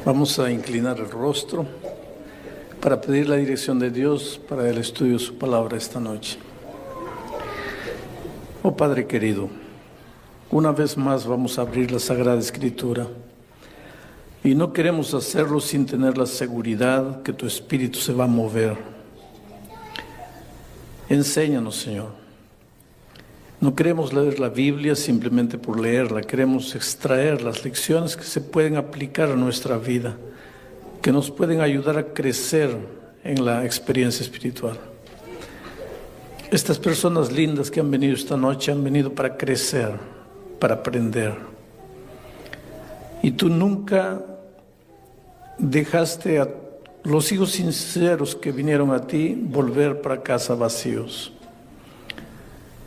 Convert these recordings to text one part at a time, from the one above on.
Vamos a inclinar el rostro para pedir la dirección de Dios para el estudio de su palabra esta noche. Oh Padre querido, una vez más vamos a abrir la Sagrada Escritura y no queremos hacerlo sin tener la seguridad que tu Espíritu se va a mover. Enséñanos, Señor. No queremos leer la Biblia simplemente por leerla, queremos extraer las lecciones que se pueden aplicar a nuestra vida, que nos pueden ayudar a crecer en la experiencia espiritual. Estas personas lindas que han venido esta noche han venido para crecer, para aprender. Y tú nunca dejaste a los hijos sinceros que vinieron a ti volver para casa vacíos.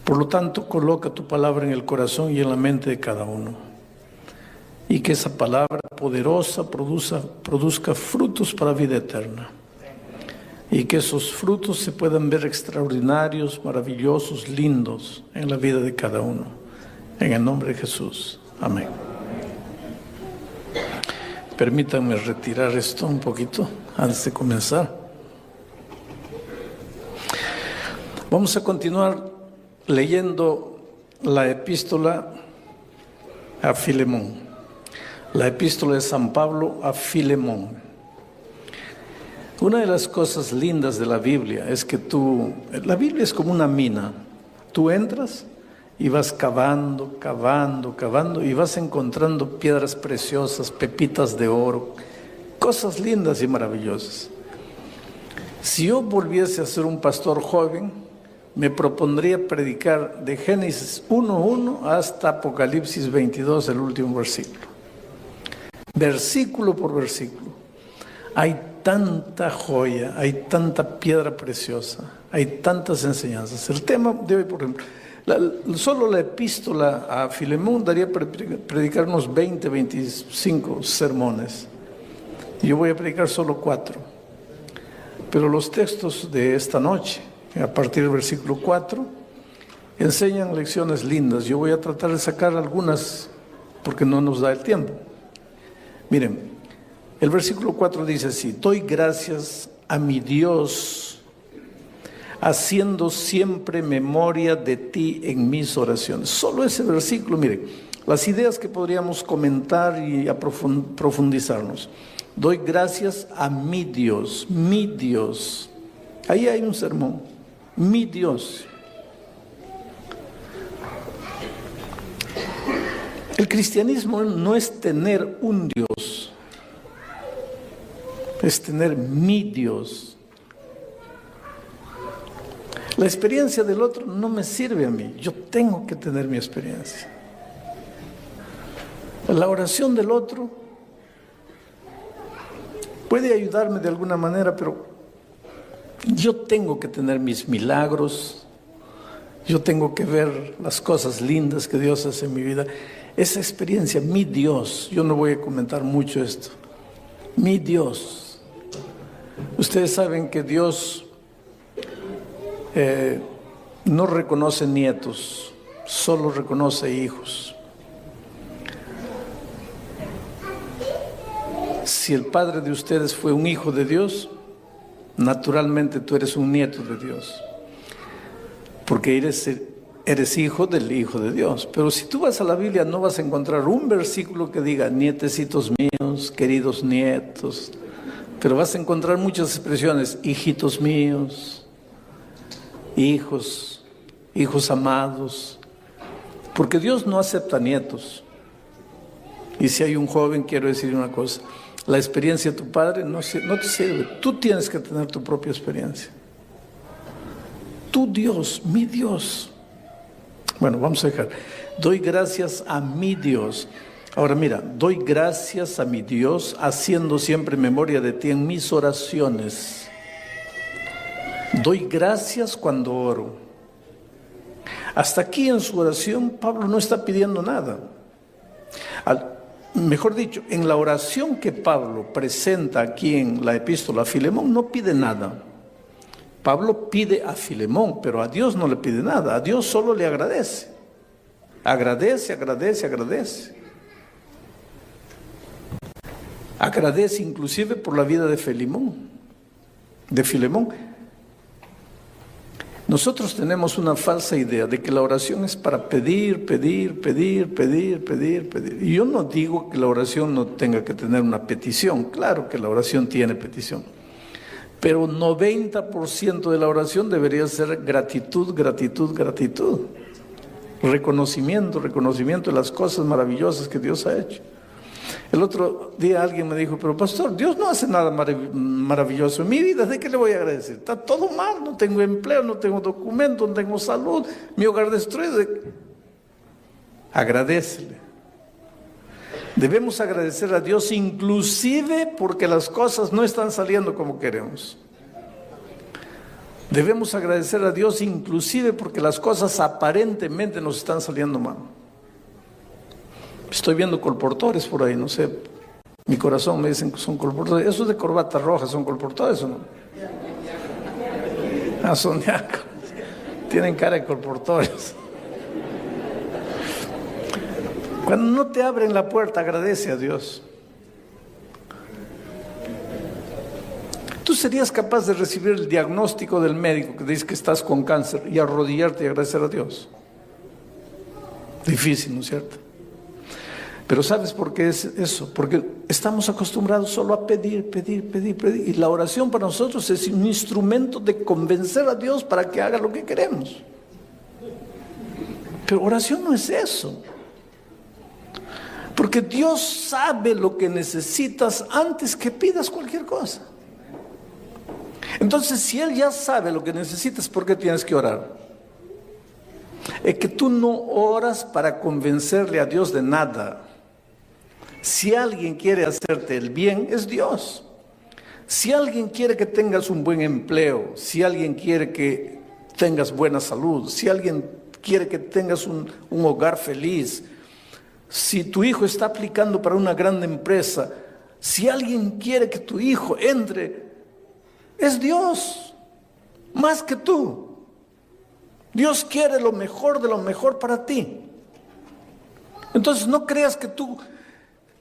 Por lo tanto, coloca tu palabra en el corazón y en la mente de cada uno. Y que esa palabra poderosa produzca frutos para vida eterna. Y que esos frutos se puedan ver extraordinarios, maravillosos, lindos en la vida de cada uno. En el nombre de Jesús. Amén. Permítanme retirar esto un poquito antes de comenzar. Vamos a continuar leyendo la epístola a Filemón, la epístola de San Pablo a Filemón. Una de las cosas lindas de la Biblia es que la Biblia es como una mina. Tú entras y vas cavando y vas encontrando piedras preciosas, pepitas de oro, cosas lindas y maravillosas. Si yo volviese a ser un pastor joven, me propondría predicar de Génesis 1:1 hasta Apocalipsis 22, el último versículo. Versículo por versículo. Hay tanta joya, hay tanta piedra preciosa, hay tantas enseñanzas. El tema de hoy, por ejemplo, solo la epístola a Filemón daría para predicar unos 20, 25 sermones. Yo voy a predicar solo 4. Pero los textos de esta noche, a partir del versículo 4, enseñan lecciones lindas. Yo voy a tratar de sacar algunas porque no nos da el tiempo. Miren, el versículo 4 dice así: doy gracias a mi Dios, haciendo siempre memoria de ti en mis oraciones. Solo ese versículo, miren, las ideas que podríamos comentar y profundizarnos. Doy gracias a mi Dios, mi Dios. Ahí hay un sermón. Mi Dios. El cristianismo no es tener un Dios, es tener mi Dios. La experiencia del otro no me sirve a mí, yo tengo que tener mi experiencia. La oración del otro puede ayudarme de alguna manera, pero yo tengo que tener mis milagros, yo tengo que ver las cosas lindas que Dios hace en mi vida. Esa experiencia, mi Dios, yo no voy a comentar mucho esto. Mi Dios. Ustedes saben que Dios no reconoce nietos, solo reconoce hijos. Si el padre de ustedes fue un hijo de Dios, naturalmente tú eres un nieto de Dios, porque eres hijo del Hijo de Dios. Pero si tú vas a la Biblia no vas a encontrar un versículo que diga nietecitos míos, queridos nietos, pero vas a encontrar muchas expresiones: hijitos míos, hijos amados, porque Dios no acepta nietos. Y si hay un joven, quiero decir una cosa: la experiencia de tu padre no te sirve. Tú tienes que tener tu propia experiencia. Tu Dios, mi Dios. Bueno, vamos a dejar. Doy gracias a mi Dios. Ahora mira, doy gracias a mi Dios haciendo siempre memoria de ti en mis oraciones. Doy gracias cuando oro. Hasta aquí en su oración Pablo no está pidiendo nada. Mejor dicho, en la oración que Pablo presenta aquí en la epístola a Filemón no pide nada. Pablo pide a Filemón, pero a Dios no le pide nada. A Dios solo le agradece. Agradece. Agradece inclusive por la vida de Filemón. Nosotros tenemos una falsa idea de que la oración es para pedir. Y yo no digo que la oración no tenga que tener una petición. Claro que la oración tiene petición. Pero 90% de la oración debería ser gratitud. Reconocimiento de las cosas maravillosas que Dios ha hecho. El otro día alguien me dijo, pero pastor, Dios no hace nada maravilloso en mi vida, ¿de qué le voy a agradecer? Está todo mal, no tengo empleo, no tengo documento, no tengo salud, mi hogar destruido. Agradécele. Debemos agradecer a Dios inclusive porque las cosas no están saliendo como queremos. Debemos agradecer a Dios inclusive porque las cosas aparentemente nos están saliendo mal. Estoy viendo colportores por ahí, no sé. Mi corazón me dicen que son colportores. Esos de corbata roja son colportores, ¿o no? Ah, son diáconos. Tienen cara de colportores. Cuando no te abren la puerta, agradece a Dios. ¿Tú serías capaz de recibir el diagnóstico del médico que dice que estás con cáncer y arrodillarte y agradecer a Dios? Difícil, ¿no es cierto? Pero ¿sabes por qué es eso? Porque estamos acostumbrados solo a pedir. Y la oración para nosotros es un instrumento de convencer a Dios para que haga lo que queremos. Pero oración no es eso. Porque Dios sabe lo que necesitas antes que pidas cualquier cosa. Entonces, si Él ya sabe lo que necesitas, ¿por qué tienes que orar? Es que tú no oras para convencerle a Dios de nada. Si alguien quiere hacerte el bien, es Dios. Si alguien quiere que tengas un buen empleo, si alguien quiere que tengas buena salud, si alguien quiere que tengas un hogar feliz, si tu hijo está aplicando para una gran empresa, si alguien quiere que tu hijo entre, es Dios, más que tú. Dios quiere lo mejor de lo mejor para ti. Entonces no creas que tú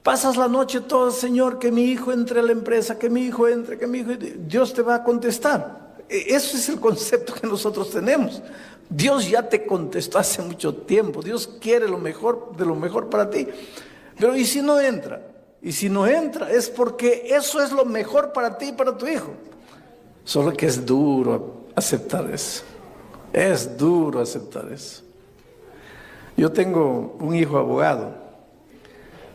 pasas la noche toda, Señor, que mi hijo entre a la empresa, que mi hijo entre, que mi hijo... Dios te va a contestar. Ese es el concepto que nosotros tenemos. Dios ya te contestó hace mucho tiempo. Dios quiere lo mejor de lo mejor para ti. Pero ¿y si no entra? Y si no entra es porque eso es lo mejor para ti y para tu hijo. Solo que es duro aceptar eso. Es duro aceptar eso. Yo tengo un hijo abogado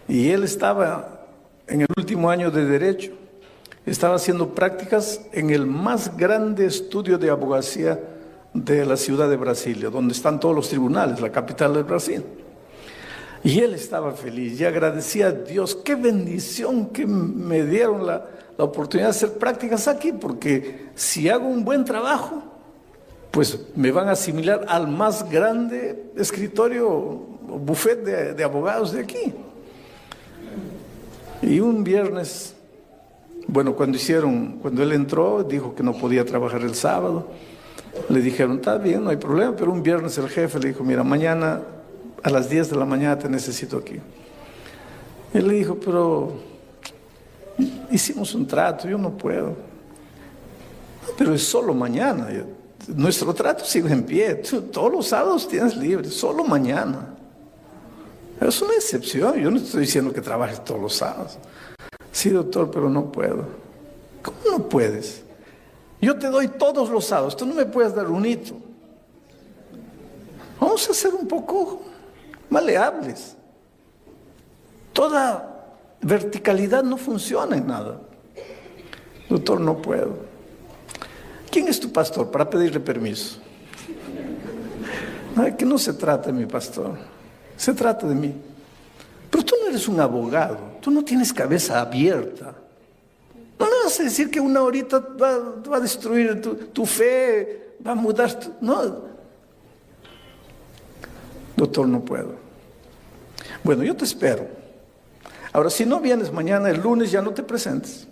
y él estaba en el último año de Derecho. Estaba haciendo prácticas en el más grande estudio de abogacía de la ciudad de Brasilia, donde están todos los tribunales, la capital del Brasil. Y él estaba feliz y agradecía a Dios. Qué bendición que me dieron la oportunidad de hacer prácticas aquí, porque si hago un buen trabajo, pues me van a asimilar al más grande escritorio o buffet de abogados de aquí. Y un viernes, bueno, cuando él entró, dijo que no podía trabajar el sábado. Le dijeron, está bien, no hay problema, pero un viernes el jefe le dijo, mira, mañana a las 10 de la mañana te necesito aquí. Él le dijo, pero hicimos un trato, yo no puedo. Pero es solo mañana. Nuestro trato sigue en pie. Todos los sábados tienes libre, solo mañana. Es una excepción. Yo no estoy diciendo que trabajes todos los sábados. Sí, doctor, pero no puedo. ¿Cómo no puedes? Yo te doy todos los sábados. Tú no me puedes dar un hito. Vamos a ser un poco maleables. Toda verticalidad no funciona en nada. Doctor, no puedo. ¿Quién es tu pastor para pedirle permiso? No, que no se trata de mi pastor, se trata de mí. Pero tú no eres un abogado, tú no tienes cabeza abierta. No me vas a decir que una horita va a destruir tu fe, va a mudar no. Doctor, no puedo. Bueno, yo te espero. Ahora, si no vienes mañana, el lunes ya no te presentes.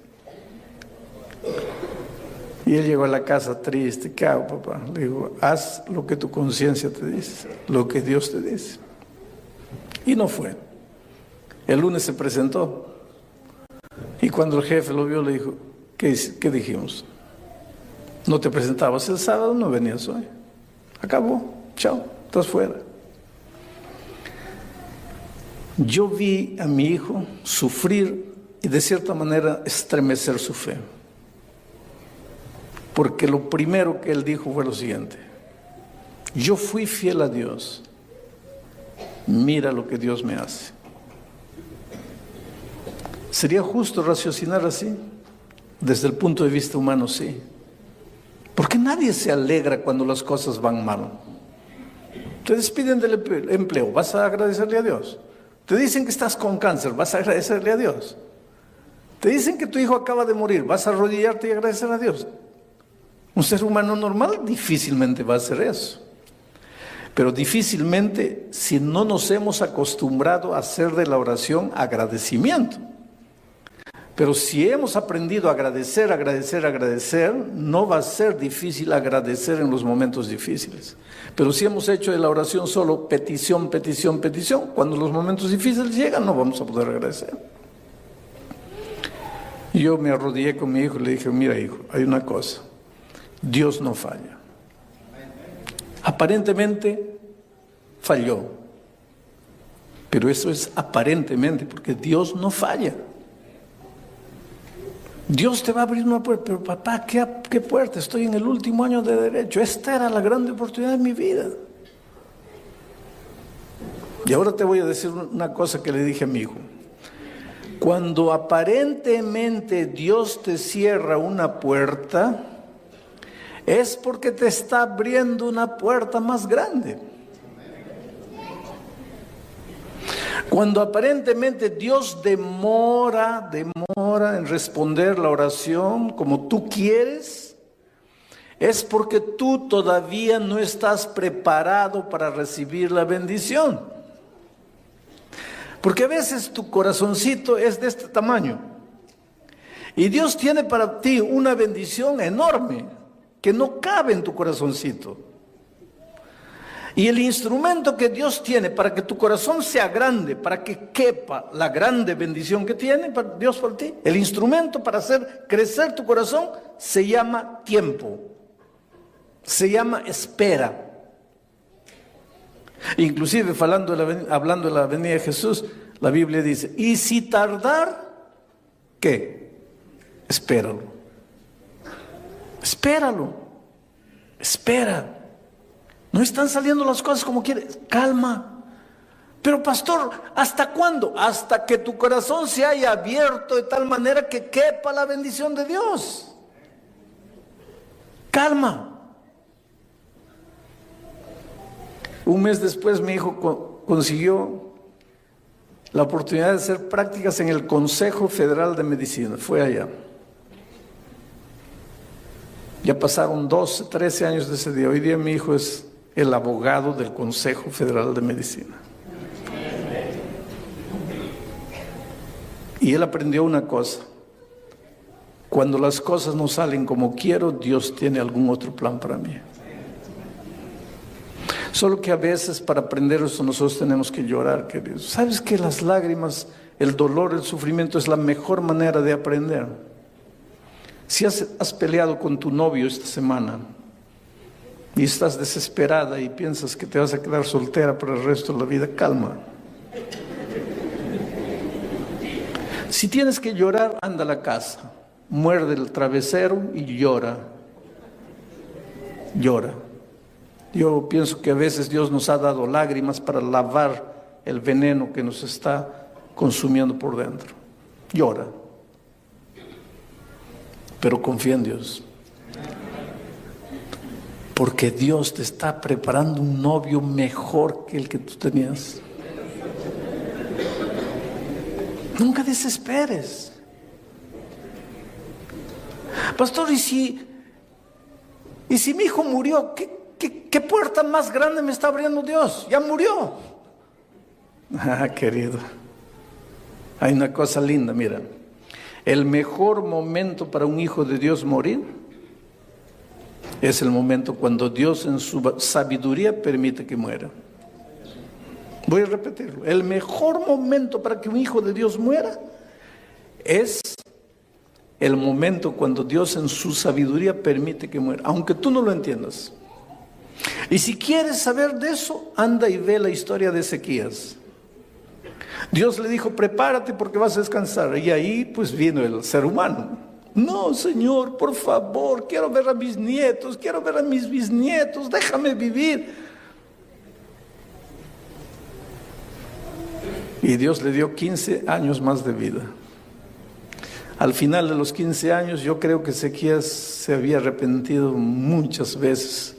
Y él llegó a la casa triste. ¿Qué hago, papá? Le digo, haz lo que tu conciencia te dice, lo que Dios te dice. Y no fue. El lunes se presentó. Y cuando el jefe lo vio, le dijo, ¿qué dijimos? No te presentabas el sábado, no venías hoy. Acabó, chao, estás fuera. Yo vi a mi hijo sufrir y de cierta manera estremecer su fe. Porque lo primero que él dijo fue lo siguiente: yo fui fiel a Dios, mira lo que Dios me hace. ¿Sería justo raciocinar así? Desde el punto de vista humano, sí. Porque nadie se alegra cuando las cosas van mal. Te despiden del empleo, ¿vas a agradecerle a Dios? Te dicen que estás con cáncer, ¿vas a agradecerle a Dios? Te dicen que tu hijo acaba de morir, ¿vas a arrodillarte y agradecer a Dios? Un ser humano normal difícilmente va a hacer eso. Pero difícilmente si no nos hemos acostumbrado a hacer de la oración agradecimiento. Pero si hemos aprendido a agradecer, no va a ser difícil agradecer en los momentos difíciles. Pero si hemos hecho de la oración solo petición, cuando los momentos difíciles llegan, no vamos a poder agradecer. Y yo me arrodillé con mi hijo y le dije, mira hijo, hay una cosa, Dios no falla. Aparentemente falló, pero eso es aparentemente, porque Dios no falla. Dios te va a abrir una puerta, pero papá, ¿qué puerta? Estoy en el último año de derecho, esta era la grande oportunidad de mi vida. Y ahora te voy a decir una cosa que le dije a mi hijo. Cuando aparentemente Dios te cierra una puerta, es porque te está abriendo una puerta más grande. Cuando aparentemente Dios demora en responder la oración como tú quieres, es porque tú todavía no estás preparado para recibir la bendición. Porque a veces tu corazoncito es de este tamaño y Dios tiene para ti una bendición enorme que no cabe en tu corazoncito. Y el instrumento que Dios tiene para que tu corazón sea grande, para que quepa la grande bendición que tiene Dios por ti, el instrumento para hacer crecer tu corazón se llama tiempo, se llama espera. Inclusive hablando de la venida de Jesús, la Biblia dice, y si tardar, ¿qué? Espéralo. Espera. No están saliendo las cosas como quieres, calma. Pero pastor, ¿hasta cuándo? Hasta que tu corazón se haya abierto de tal manera que quepa la bendición de Dios. Calma. Un mes después mi hijo consiguió la oportunidad de hacer prácticas en el Consejo Federal de Medicina. Fue allá. Ya pasaron 12, 13 años de ese día. Hoy día mi hijo es el abogado del Consejo Federal de Medicina. Y él aprendió una cosa: cuando las cosas no salen como quiero, Dios tiene algún otro plan para mí. Solo que a veces para aprender eso nosotros tenemos que llorar, queridos. ¿Sabes que las lágrimas, el dolor, el sufrimiento es la mejor manera de aprender? Si has peleado con tu novio esta semana y estás desesperada y piensas que te vas a quedar soltera por el resto de la vida, calma. Si tienes que llorar, anda a la casa, muerde el travesero y llora. Llora. Yo pienso que a veces Dios nos ha dado lágrimas para lavar el veneno que nos está consumiendo por dentro. Llora. Pero confía en Dios. Porque Dios te está preparando un novio mejor que el que tú tenías. Nunca desesperes. Pastor, ¿y si mi hijo murió? ¿Qué puerta más grande me está abriendo Dios? Ya murió. Ah, querido. Hay una cosa linda, mira. El mejor momento para un hijo de Dios morir es el momento cuando Dios en su sabiduría permite que muera. Voy a repetirlo. El mejor momento para que un hijo de Dios muera es el momento cuando Dios en su sabiduría permite que muera, aunque tú no lo entiendas. Y si quieres saber de eso, anda y ve la historia de Ezequías. Dios le dijo, prepárate porque vas a descansar. Y ahí pues vino el ser humano. No, Señor, por favor, quiero ver a mis nietos, quiero ver a mis bisnietos, déjame vivir. Y Dios le dio 15 años más de vida. Al final de los 15 años, yo creo que Ezequías se había arrepentido muchas veces.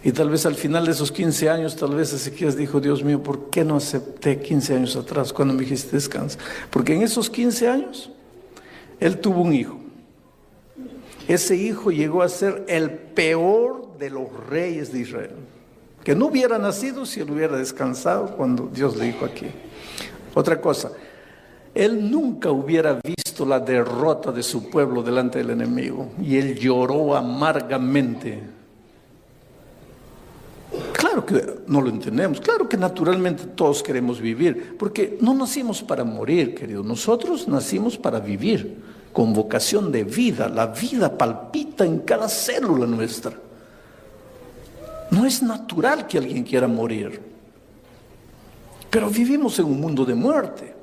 Y tal vez al final de esos 15 años, tal vez Ezequías dijo, Dios mío, ¿por qué no acepté 15 años atrás cuando me dijiste descansa? Porque en esos 15 años, él tuvo un hijo. Ese hijo llegó a ser el peor de los reyes de Israel. Que no hubiera nacido si él hubiera descansado cuando Dios le dijo aquí. Otra cosa, él nunca hubiera visto la derrota de su pueblo delante del enemigo. Y él lloró amargamente. Claro que no lo entendemos, claro que naturalmente todos queremos vivir, porque no nacimos para morir, querido, nosotros nacimos para vivir, con vocación de vida, la vida palpita en cada célula nuestra. No es natural que alguien quiera morir, pero vivimos en un mundo de muerte.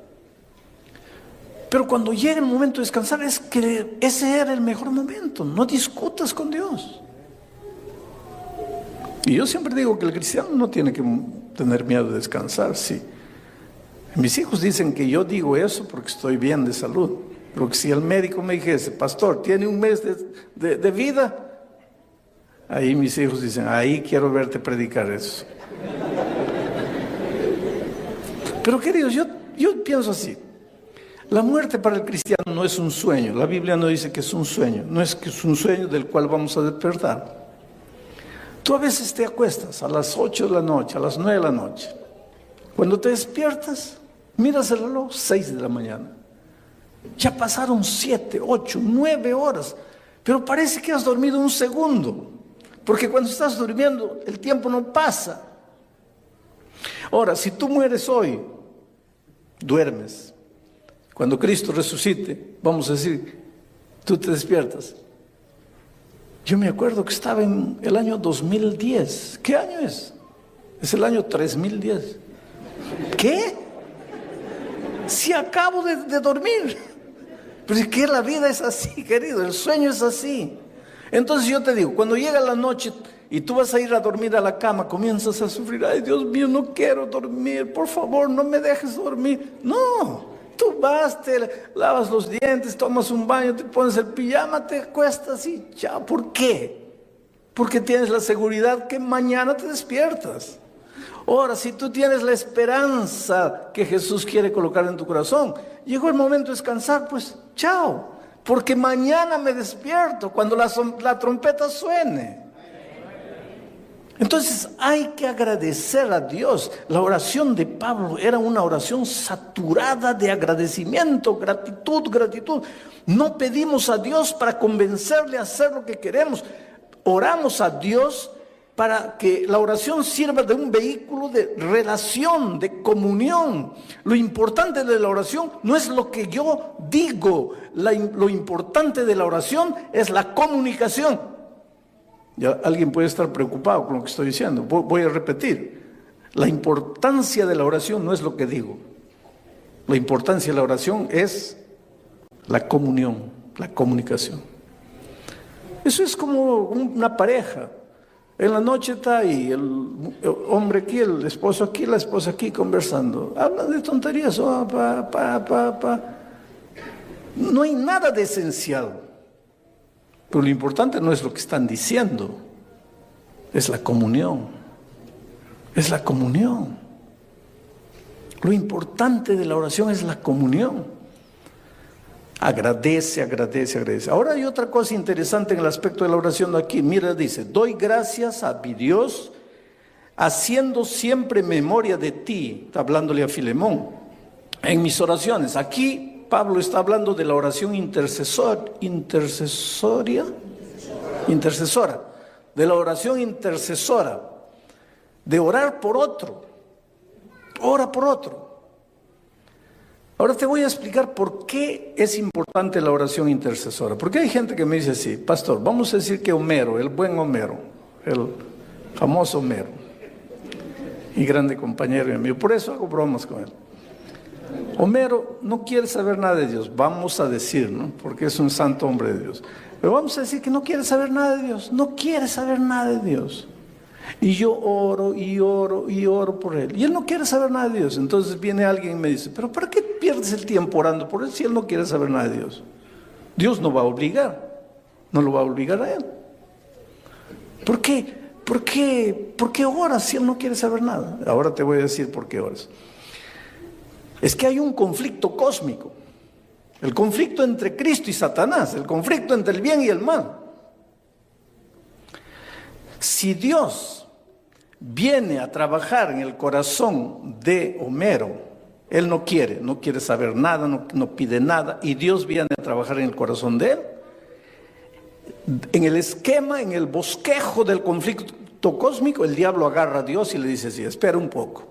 Pero cuando llega el momento de descansar, es que ese era el mejor momento, no discutas con Dios. Y yo siempre digo que el cristiano no tiene que tener miedo de descansar, sí. Mis hijos dicen que yo digo eso porque estoy bien de salud. Porque si el médico me dijese, pastor, tiene un mes de vida, ahí mis hijos dicen, ahí quiero verte predicar eso. Pero queridos, yo pienso así. La muerte para el cristiano no es un sueño. La Biblia no dice que es un sueño. No es que es un sueño del cual vamos a despertar. Tú a veces te acuestas a las 8 de la noche, a las 9 de la noche. Cuando te despiertas, miras el reloj, 6 de la mañana. Ya pasaron 7, 8, 9 horas, pero parece que has dormido un segundo, porque cuando estás durmiendo el tiempo no pasa. Ahora, si tú mueres hoy, duermes. Cuando Cristo resucite, vamos a decir, tú te despiertas. Yo me acuerdo que estaba en el año 2010. ¿Qué año es? Es el año 3010. ¿Qué? Si acabo de dormir. Pero es que la vida es así, querido. El sueño es así. Entonces yo te digo, cuando llega la noche y tú vas a ir a dormir a la cama, comienzas a sufrir. Ay, Dios mío, no quiero dormir. Por favor, no me dejes dormir. No. Tú vas, te lavas los dientes, tomas un baño, te pones el pijama, te acuestas y chao. ¿Por qué? Porque tienes la seguridad que mañana te despiertas. Ahora, si tú tienes la esperanza que Jesús quiere colocar en tu corazón, llegó el momento de descansar, pues chao. Porque mañana me despierto cuando la trompeta suene. Entonces hay que agradecer a Dios. La oración de Pablo era una oración saturada de agradecimiento, gratitud, gratitud. No pedimos a Dios para convencerle a hacer lo que queremos. Oramos a Dios para que la oración sirva de un vehículo de relación, de comunión. Lo importante de la oración no es lo que yo digo. Lo importante de la oración es la comunicación. Ya alguien puede estar preocupado con lo que estoy diciendo. Voy a repetir. La importancia de la oración no es lo que digo. La importancia de la oración es la comunión, la comunicación. Eso es como una pareja. En la noche está ahí el hombre aquí, el esposo aquí, la esposa aquí conversando. Hablan de tonterías. No hay nada de esencial. Pero lo importante no es lo que están diciendo, es la comunión. Es la comunión. Lo importante de la oración es la comunión. Agradece, agradece, agradece. Ahora hay otra cosa interesante en el aspecto de la oración aquí. Mira, dice, doy gracias a mi Dios, haciendo siempre memoria de ti. Está hablándole a Filemón. En mis oraciones, aquí Pablo está hablando de la oración intercesora, de la oración intercesora, de orar por otro, ora por otro. Ahora te voy a explicar por qué es importante la oración intercesora. Porque hay gente que me dice así, pastor, vamos a decir que Homero, el buen Homero, el famoso Homero, y grande compañero mío, por eso hago bromas con él. Homero no quiere saber nada de Dios, vamos a decir, ¿no? Porque es un santo hombre de Dios. Pero vamos a decir que no quiere saber nada de Dios, no quiere saber nada de Dios. Y yo oro y oro y oro por él. Y él no quiere saber nada de Dios. Entonces viene alguien y me dice, pero ¿para qué pierdes el tiempo orando por él si él no quiere saber nada de Dios? Dios no va a obligar, no lo va a obligar a él. ¿Por qué? ¿Por qué oras si él no quiere saber nada? Ahora te voy a decir por qué oras. Es que hay un conflicto cósmico. El conflicto entre Cristo y Satanás, el conflicto entre el bien y el mal. Si Dios viene a trabajar en el corazón de Homero, él no quiere saber nada, no pide nada, y Dios viene a trabajar en el corazón de él. En el esquema, en el bosquejo del conflicto cósmico, el diablo agarra a Dios y le dice así, espera un poco,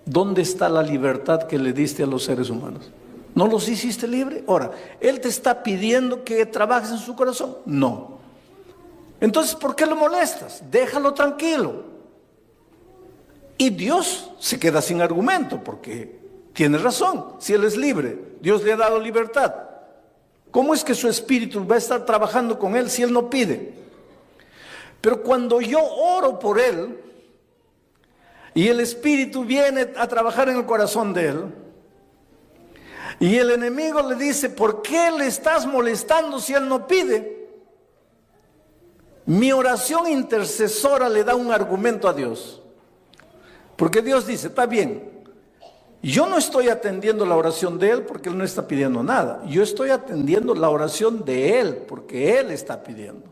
¿dónde está la libertad que le diste a los seres humanos? ¿No los hiciste libre? Ahora, ¿él te está pidiendo que trabajes en su corazón? No. Entonces, ¿por qué lo molestas? Déjalo tranquilo. Y Dios se queda sin argumento, porque tiene razón, si él es libre, Dios le ha dado libertad. ¿Cómo es que su espíritu va a estar trabajando con él si él no pide? Pero cuando yo oro por él, y el espíritu viene a trabajar en el corazón de él, y el enemigo le dice, ¿por qué le estás molestando si él no pide? Mi oración intercesora le da un argumento a Dios. Porque Dios dice, está bien, yo no estoy atendiendo la oración de él porque él no está pidiendo nada. Yo estoy atendiendo la oración de él porque él está pidiendo.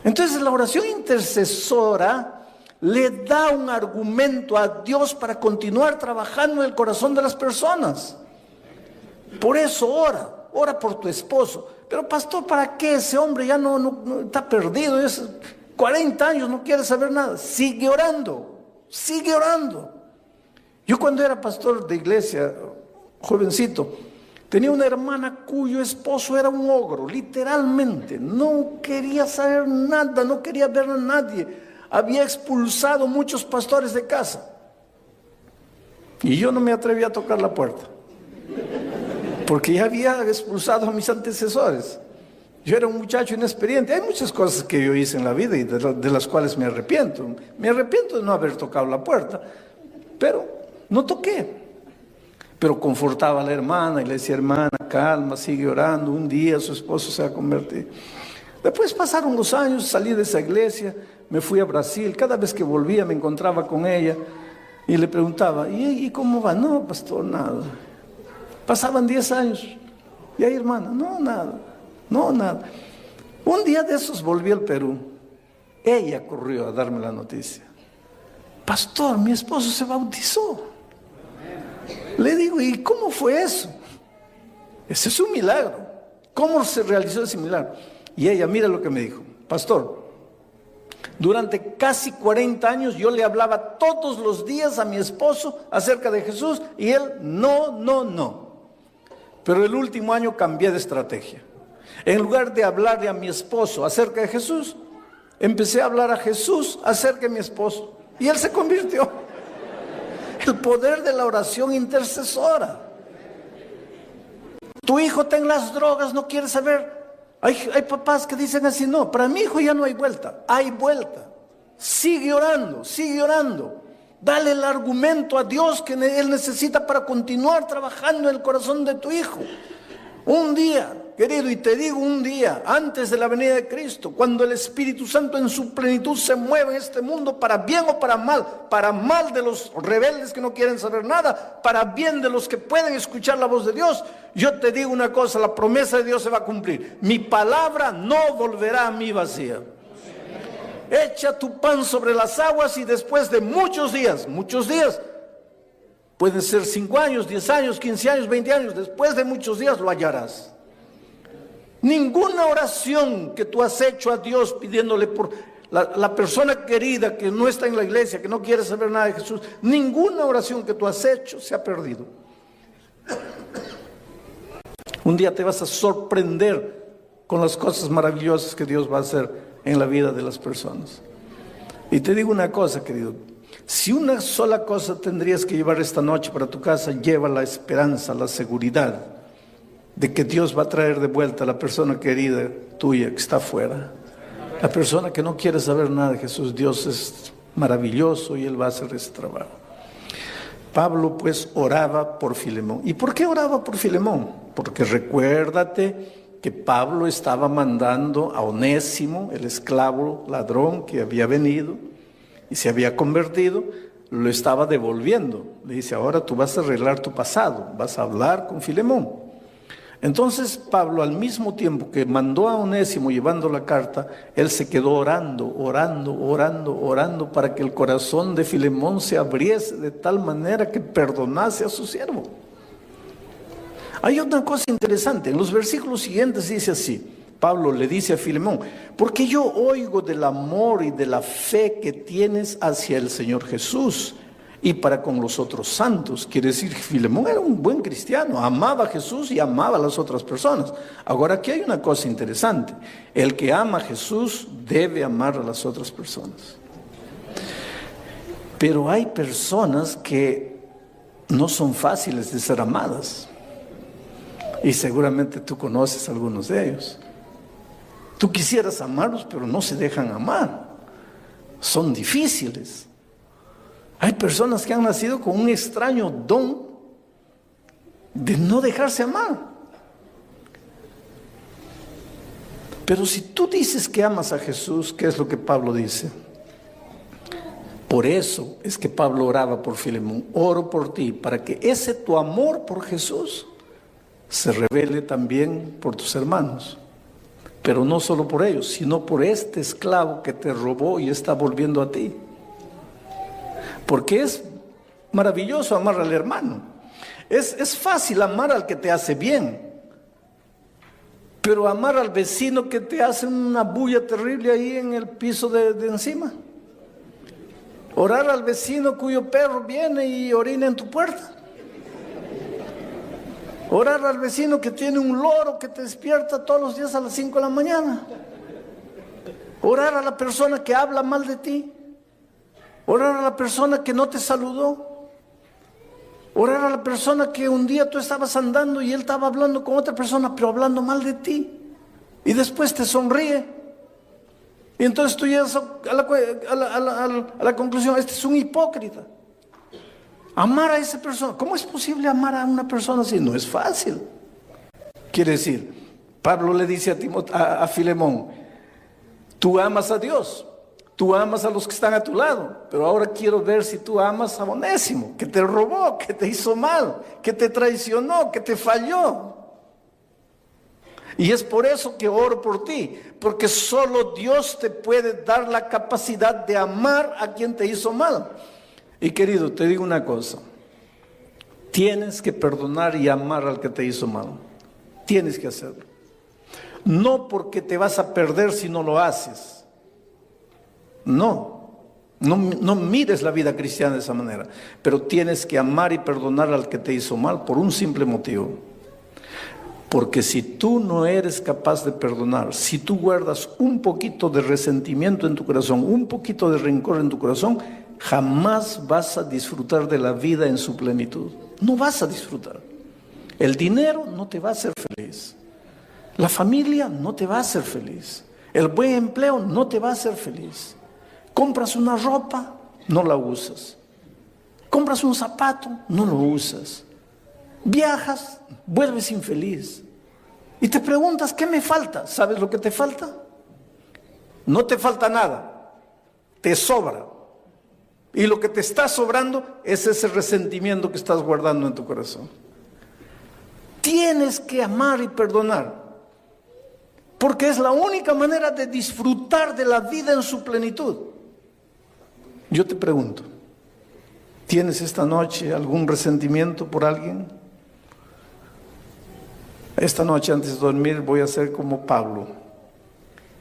Entonces la oración intercesora le da un argumento a Dios para continuar trabajando en el corazón de las personas. Por eso ora por tu esposo. Pero pastor, ¿para qué? Ese hombre ya no está perdido, es 40 años, no quiere saber nada. Sigue orando. Yo cuando era pastor de iglesia, jovencito, tenía una hermana cuyo esposo era un ogro, literalmente. No quería saber nada, no quería ver a nadie. Había expulsado muchos pastores de casa. Y yo no me atreví a tocar la puerta, porque ya había expulsado a mis antecesores. Yo era un muchacho inexperiente. Hay muchas cosas que yo hice en la vida y de las cuales me arrepiento. Me arrepiento de no haber tocado la puerta, pero no toqué. Pero confortaba a la hermana y le decía, hermana, calma, sigue orando. Un día su esposo se va a convertir. Después pasaron los años, salí de esa iglesia, me fui a Brasil. Cada vez que volvía me encontraba con ella y le preguntaba, ¿y cómo va? No, pastor, nada. Pasaban 10 años. ¿Y ahí, hermana? No, nada. Un día de esos volví al Perú. Ella corrió a darme la noticia. Pastor, mi esposo se bautizó. Le digo, ¿y cómo fue eso? Ese es un milagro. ¿Cómo se realizó ese milagro? Y ella, mira lo que me dijo. Pastor, durante casi 40 años yo le hablaba todos los días a mi esposo acerca de Jesús y él no. Pero el último año cambié de estrategia. En lugar de hablarle a mi esposo acerca de Jesús, empecé a hablar a Jesús acerca de mi esposo. Y él se convirtió. El poder de la oración intercesora. Tu hijo está en las drogas, no quiere saber. Hay papás que dicen así, no, para mi hijo ya no hay vuelta. Hay vuelta. Sigue orando. Dale el argumento a Dios que él necesita para continuar trabajando en el corazón de tu hijo. Un día, querido, y te digo un día, antes de la venida de Cristo, cuando el Espíritu Santo en su plenitud se mueve en este mundo, para bien o para mal de los rebeldes que no quieren saber nada, para bien de los que pueden escuchar la voz de Dios, yo te digo una cosa, la promesa de Dios se va a cumplir. Mi palabra no volverá a mí vacía. Echa tu pan sobre las aguas y después de muchos días, pueden ser 5 años, 10 años, 15 años, 20 años, después de muchos días lo hallarás. Ninguna oración que tú has hecho a Dios pidiéndole por la persona querida que no está en la iglesia, que no quiere saber nada de Jesús, ninguna oración que tú has hecho se ha perdido. Un día te vas a sorprender con las cosas maravillosas que Dios va a hacer en la vida de las personas. Y te digo una cosa, querido. Si una sola cosa tendrías que llevar esta noche para tu casa, lleva la esperanza, la seguridad de que Dios va a traer de vuelta a la persona querida tuya que está afuera. La persona que no quiere saber nada de Jesús. Dios es maravilloso y Él va a hacer ese trabajo. Pablo pues oraba por Filemón. ¿Y por qué oraba por Filemón? Porque recuérdate que Pablo estaba mandando a Onésimo, el esclavo ladrón que había venido y se había convertido, lo estaba devolviendo. Le dice, ahora tú vas a arreglar tu pasado, vas a hablar con Filemón. Entonces Pablo, al mismo tiempo que mandó a Onésimo llevando la carta, él se quedó orando para que el corazón de Filemón se abriese de tal manera que perdonase a su siervo. Hay otra cosa interesante, en los versículos siguientes dice así, Pablo le dice a Filemón, porque yo oigo del amor y de la fe que tienes hacia el Señor Jesús y para con los otros santos. Quiere decir que Filemón era un buen cristiano, amaba a Jesús y amaba a las otras personas. Ahora aquí hay una cosa interesante, el que ama a Jesús debe amar a las otras personas. Pero hay personas que no son fáciles de ser amadas. Y seguramente tú conoces a algunos de ellos. Tú quisieras amarlos, pero no se dejan amar. Son difíciles. Hay personas que han nacido con un extraño don de no dejarse amar. Pero si tú dices que amas a Jesús, ¿qué es lo que Pablo dice? Por eso es que Pablo oraba por Filemón. Oro por ti, para que ese tu amor por Jesús se revele también por tus hermanos. Pero no solo por ellos, sino por este esclavo que te robó y está volviendo a ti. Porque es maravilloso amar al hermano. Es fácil amar al que te hace bien. Pero amar al vecino que te hace una bulla terrible ahí en el piso de encima. Orar al vecino cuyo perro viene y orina en tu puerta. Orar al vecino que tiene un loro que te despierta todos los días a las 5 de la mañana. Orar a la persona que habla mal de ti. Orar a la persona que no te saludó. Orar a la persona que un día tú estabas andando y él estaba hablando con otra persona, pero hablando mal de ti. Y después te sonríe. Y entonces tú llegas a la conclusión, este es un hipócrita. Amar a esa persona. ¿Cómo es posible amar a una persona así? No es fácil. Quiere decir, Pablo le dice a Filemón, tú amas a Dios, tú amas a los que están a tu lado, pero ahora quiero ver si tú amas a Onésimo, que te robó, que te hizo mal, que te traicionó, que te falló. Y es por eso que oro por ti, porque solo Dios te puede dar la capacidad de amar a quien te hizo mal. Y querido, te digo una cosa, tienes que perdonar y amar al que te hizo mal, tienes que hacerlo. No porque te vas a perder si no lo haces, no mires la vida cristiana de esa manera, pero tienes que amar y perdonar al que te hizo mal por un simple motivo. Porque si tú no eres capaz de perdonar, si tú guardas un poquito de resentimiento en tu corazón, un poquito de rencor en tu corazón, jamás vas a disfrutar de la vida en su plenitud. No vas a disfrutar. El dinero no te va a hacer feliz. La familia no te va a hacer feliz. El buen empleo no te va a hacer feliz. Compras una ropa, no la usas. Compras un zapato, no lo usas. Viajas, vuelves infeliz. Y te preguntas, ¿qué me falta? ¿Sabes lo que te falta? No te falta nada, te sobra. Y lo que te está sobrando es ese resentimiento que estás guardando en tu corazón. Tienes que amar y perdonar, porque es la única manera de disfrutar de la vida en su plenitud. Yo te pregunto, ¿tienes esta noche algún resentimiento por alguien? Esta noche antes de dormir voy a hacer como Pablo.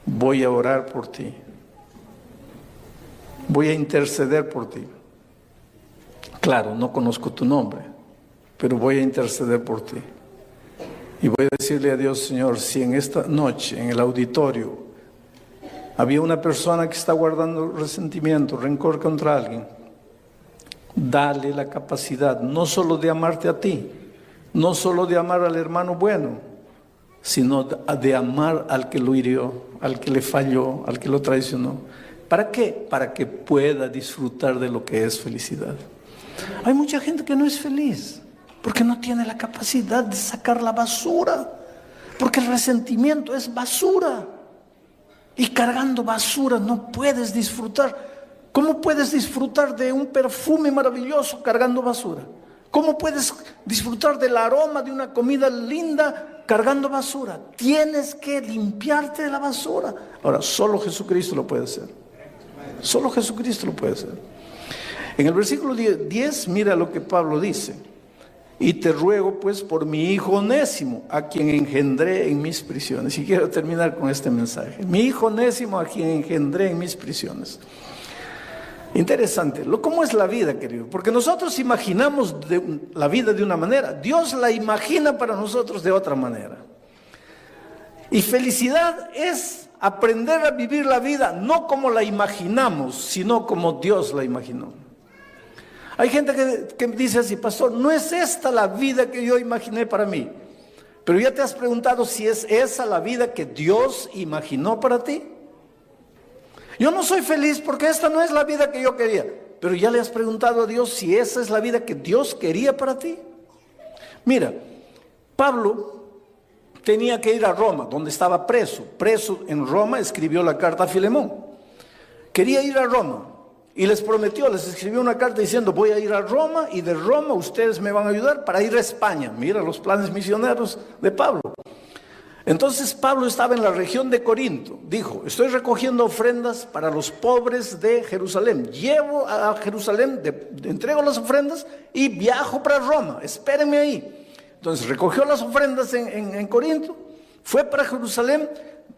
Voy a orar por ti. Voy a interceder por ti. Claro, no conozco tu nombre, pero voy a interceder por ti. Y voy a decirle a Dios, Señor, si en esta noche, en el auditorio, había una persona que está guardando resentimiento, rencor contra alguien, dale la capacidad no solo de amarte a ti, no solo de amar al hermano bueno, sino de amar al que lo hirió, al que le falló, al que lo traicionó. ¿Para qué? Para que pueda disfrutar de lo que es felicidad. Hay mucha gente que no es feliz porque no tiene la capacidad de sacar la basura, porque el resentimiento es basura, y cargando basura no puedes disfrutar. ¿Cómo puedes disfrutar de un perfume maravilloso cargando basura? ¿Cómo puedes disfrutar del aroma de una comida linda cargando basura? Tienes que limpiarte de la basura. Ahora, solo Jesucristo lo puede hacer. Solo Jesucristo lo puede hacer. En el versículo 10, mira lo que Pablo dice. Y te ruego pues por mi hijo Onésimo, a quien engendré en mis prisiones. Y quiero terminar con este mensaje. Mi hijo Onésimo, a quien engendré en mis prisiones. Interesante, ¿cómo es la vida, querido? Porque nosotros imaginamos la vida de una manera, Dios la imagina para nosotros de otra manera. Y felicidad es aprender a vivir la vida no como la imaginamos, sino como Dios la imaginó. Hay gente que dice así, pastor, no es esta la vida que yo imaginé para mí. Pero ya te has preguntado si es esa la vida que Dios imaginó para ti. Yo no soy feliz porque esta no es la vida que yo quería. Pero ya le has preguntado a Dios si esa es la vida que Dios quería para ti. Mira, Pablo tenía que ir a Roma, donde estaba preso. Preso en Roma, escribió la carta a Filemón. Quería ir a Roma y les prometió, les escribió una carta diciendo, voy a ir a Roma y de Roma ustedes me van a ayudar para ir a España. Mira los planes misioneros de Pablo. Entonces Pablo estaba en la región de Corinto. Dijo, estoy recogiendo ofrendas para los pobres de Jerusalén. Llevo a Jerusalén, entrego las ofrendas y viajo para Roma. Espérenme ahí. Entonces recogió las ofrendas en Corinto, fue para Jerusalén,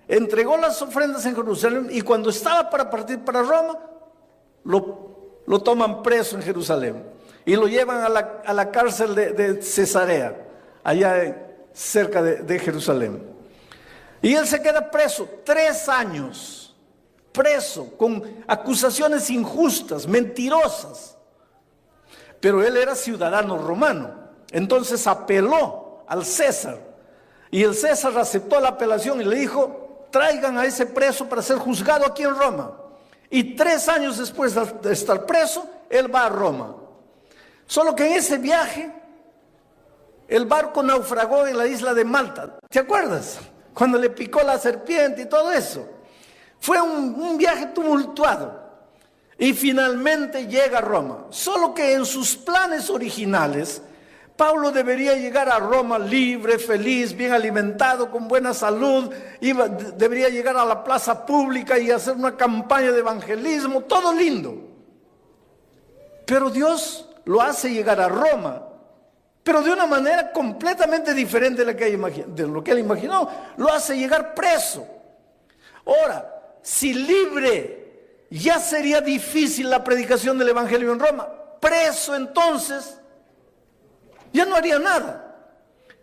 entregó las ofrendas en Jerusalén y cuando estaba para partir para Roma, lo toman preso en Jerusalén y lo llevan a la cárcel de Cesarea, allá cerca de Jerusalén. Y él se queda preso 3 años, preso con acusaciones injustas, mentirosas. Pero él era ciudadano romano, entonces apeló al César. Y el César aceptó la apelación y le dijo, traigan a ese preso para ser juzgado aquí en Roma. Y 3 años después de estar preso, él va a Roma. Solo que en ese viaje, el barco naufragó en la isla de Malta. ¿Te acuerdas? Cuando le picó la serpiente y todo eso. Fue un viaje tumultuado. Y finalmente llega a Roma. Solo que en sus planes originales, Pablo debería llegar a Roma libre, feliz, bien alimentado, con buena salud. Debería llegar a la plaza pública y hacer una campaña de evangelismo. Todo lindo. Pero Dios lo hace llegar a Roma, pero de una manera completamente diferente de lo que él imaginó. Lo hace llegar preso. Ahora, si libre ya sería difícil la predicación del evangelio en Roma, preso entonces ya no haría nada.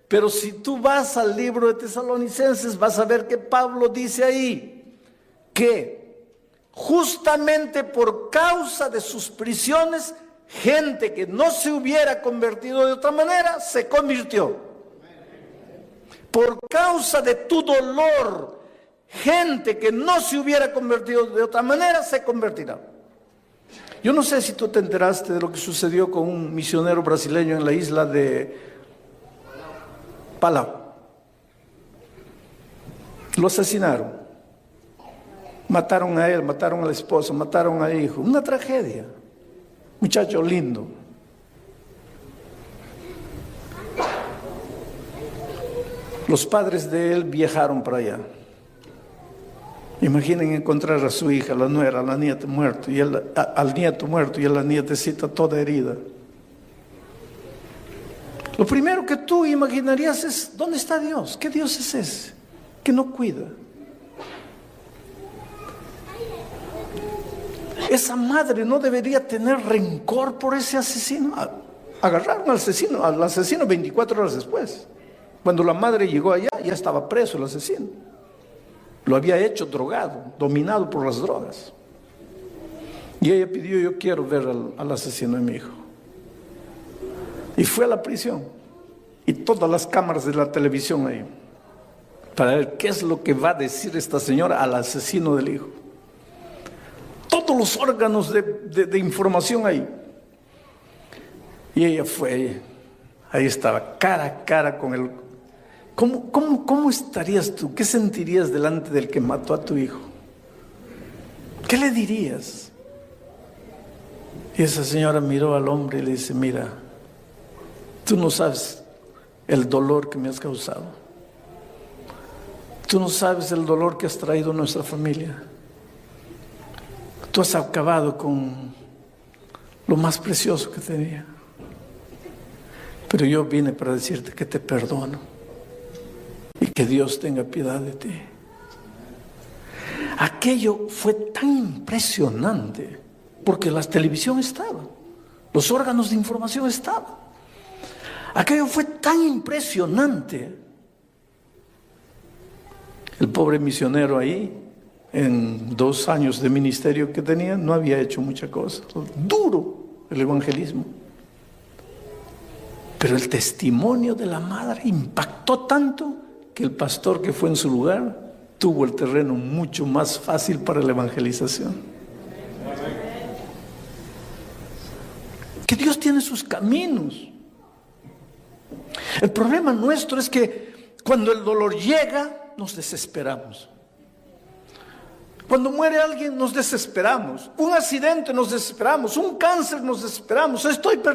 Pero si tú vas al libro de Tesalonicenses, vas a ver que Pablo dice ahí que justamente por causa de sus prisiones, gente que no se hubiera convertido de otra manera, se convirtió. Por causa de tu dolor, gente que no se hubiera convertido de otra manera, se convertirá. Yo no sé si tú te enteraste de lo que sucedió con un misionero brasileño en la isla de Palau. Lo asesinaron. Mataron a él, mataron a la esposa, mataron al hijo. Una tragedia. Muchacho lindo. Los padres de él viajaron para allá. Imaginen encontrar a su hija, la nuera, a la nieta muerto, y al nieto muerto y a la nietecita toda herida. Lo primero que tú imaginarías es, ¿dónde está Dios? ¿Qué Dios es ese que no cuida? Esa madre no debería tener rencor por ese asesino. agarraron al asesino 24 horas después. Cuando la madre llegó allá, ya estaba preso el asesino. Lo había hecho drogado, dominado por las drogas. Y ella pidió: yo quiero ver al asesino de mi hijo. Y fue a la prisión. Y todas las cámaras de la televisión ahí, para ver qué es lo que va a decir esta señora al asesino del hijo. Todos los órganos de información ahí. Y ella fue, ahí estaba, cara a cara con él. ¿Cómo estarías tú? ¿Qué sentirías delante del que mató a tu hijo? ¿Qué le dirías? Y esa señora miró al hombre y le dice: mira, tú no sabes el dolor que me has causado. Tú no sabes el dolor que has traído a nuestra familia. Tú has acabado con lo más precioso que tenía. Pero yo vine para decirte que te perdono y que Dios tenga piedad de ti. Aquello fue tan impresionante porque la televisión estaba, los órganos de información estaban. Aquello fue tan impresionante. El pobre misionero ahí, en 2 años de ministerio que tenía, no había hecho mucha cosa. Duro el evangelismo. Pero el testimonio de la madre impactó tanto que el pastor que fue en su lugar tuvo el terreno mucho más fácil para la evangelización. Que Dios tiene sus caminos. El problema nuestro es que cuando el dolor llega, nos desesperamos. Cuando muere alguien, nos desesperamos. Un accidente, nos desesperamos. Un cáncer, nos desesperamos. Estoy perdido.